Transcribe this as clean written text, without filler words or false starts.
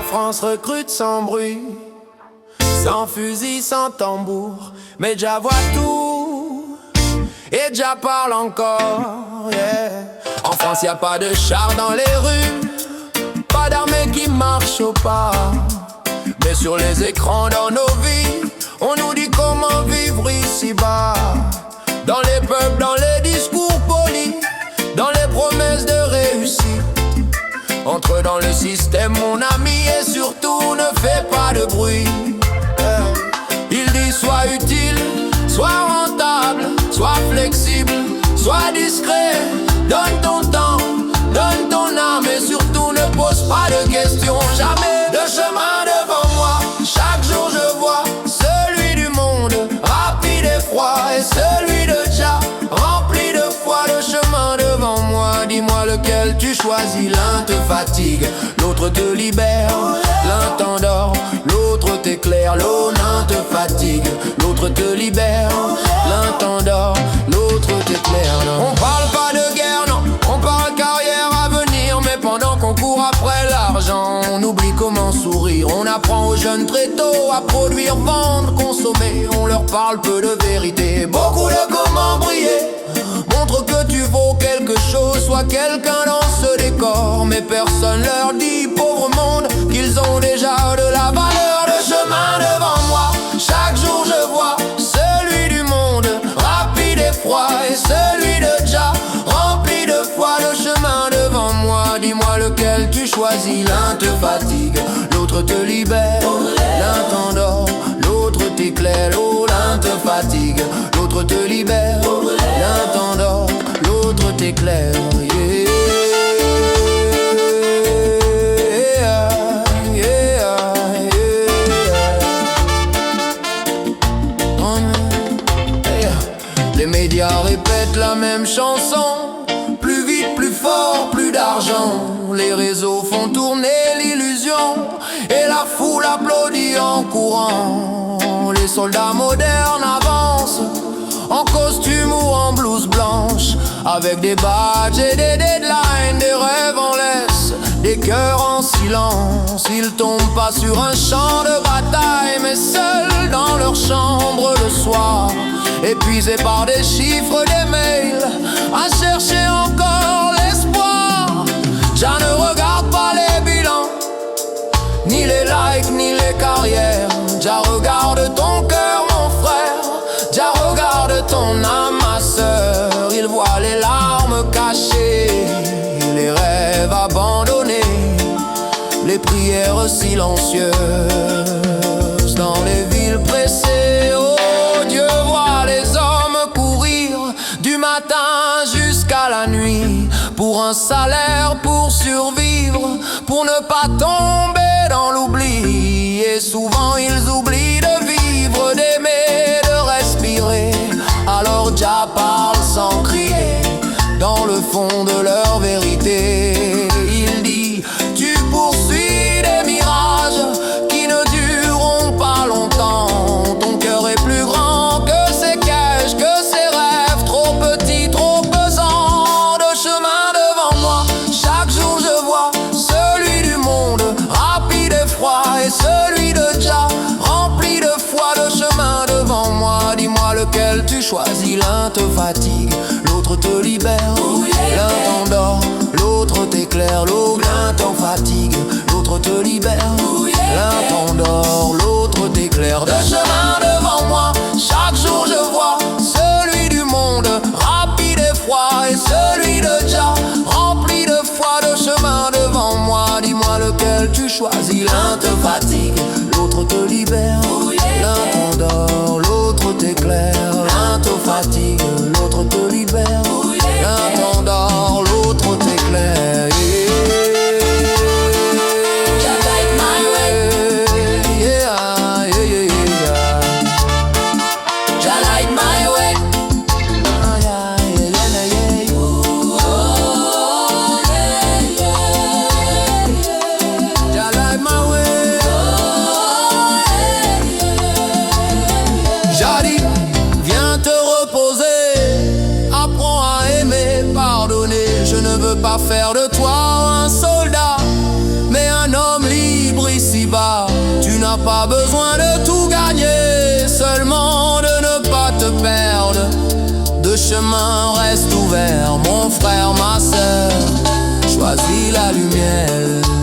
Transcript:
France recrute sans bruit, sans fusil, sans tambour, mais déjà voit tout et déjà parle encore, yeah. En France y a pas de chars dans les rues, pas d'armée qui marche au pas, mais sur les écrans dans nos vies, on nous dit comment vivre ici-bas. Dans les peuples, dans les discours polis, dans les promesses de réussite. Entre dans le système mon ami et surtout ne fais pas de bruit. Il dit sois utile, sois rentable, sois flexible, sois discret. Donne ton temps, donne ton âme et surtout ne pose pas de questions. Jamais de chemin devant moi, chaque jour je vois celui du monde, rapide et froid, et celui de Jah, rempli de foi. Le chemin devant moi, dis-moi lequel tu choisis. L'un te fatigue, l'autre te libère. L'un t'endort, l'autre t'éclaire. L'un te fatigue, l'autre te libère. L'un t'endort, l'autre t'éclaire. On parle pas de guerre, non, on parle carrière à venir. Mais pendant qu'on court après l'argent, on oublie comment sourire. On apprend aux jeunes très tôt à produire, vendre, consommer. On leur parle peu de vérité, beaucoup de comment briller. Montre que tu vaux quelque chose, sois quelqu'un dans ce décor. Mais personne leur dit, pauvre monde, qu'ils ont déjà de la valeur. Le chemin devant moi, chaque jour je vois celui du monde, rapide et froid, et celui de Jah, rempli de foi. Le chemin devant moi, dis-moi lequel tu choisis. L'un te fatigue, l'autre te libère. L'un t'endort, l'autre t'éclaire. L'un te fatigue, l'autre te libère. L'un t'endort, l'autre t'éclaire. Yeah, yeah, yeah, yeah. Les médias répètent la même chanson, plus vite, plus fort, plus d'argent. Les réseaux font tourner l'illusion et la foule applaudit en courant. Les soldats modernes avancent en costume ou en blouse blanche, avec des badges et des deadlines, des rêves en laisse, des cœurs en silence. Ils tombent pas sur un champ de bataille, mais seuls dans leur chambre le soir, épuisés par des chiffres, des mails, à chercher encore l'espoir. Jah ne regarde pas les bilans, ni les likes, ni les carrières. Jah regarde ton cœur, mon frère. Jah regarde ton âme, ma sœur. Il voit les larmes cachées, les rêves abandonnés, les prières silencieuses dans les villes pressées. Oh, Dieu voit les hommes courir du matin jusqu'à la nuit pour un salaire, pour survivre, pour ne pas tomber dans l'oubli. Et souvent ils oublient de vivre, d'aimer, de respirer. Alors Jah parle sans crier, dans le fond de leur vérité. Il dit, tu poursuis des mirages qui ne dureront pas longtemps. Ton cœur est plus grand que ses cages, que ses rêves, trop petits, trop pesants. De chemin devant moi, chaque jour je vois celui du monde, rapide et froid, et celui de Jah, rempli de foi. De chemin devant moi, dis-moi lequel tu choisis. L'un te fatigue, l'autre te libère. L'un t'endort, l'autre t'éclaire. L'un t'en fatigue, l'autre te libère. L'un t'endort, l'autre t'éclaire. De chemin devant moi, chaque jour je vois celui du monde, rapide et froid, et celui de Jah, rempli de foi. De chemin devant moi, dis-moi lequel tu choisis. L'un te fatigue, l'autre te libère. L'un t'endort, l'autre t'éclaire. L'un te fatigue, l'autre te libère. L'un t'endort, l'autre t'éclaire. Jah light my way. Yeah, yeah, yeah, yeah. Jah light my way. Ah, yeah, yeah, yeah, yeah. Ooh, oh, yeah, yeah, yeah. Jah light my way. Oh, yeah, yeah. Jah dit, viens te reposer. Apprends à aimer, pardonner. Je ne veux pas faire de toi un soldat, mais un homme libre ici. pas besoin de tout gagner, seulement de ne pas te perdre. Deux chemins restent ouverts, mon frère, ma sœur, choisis la lumière.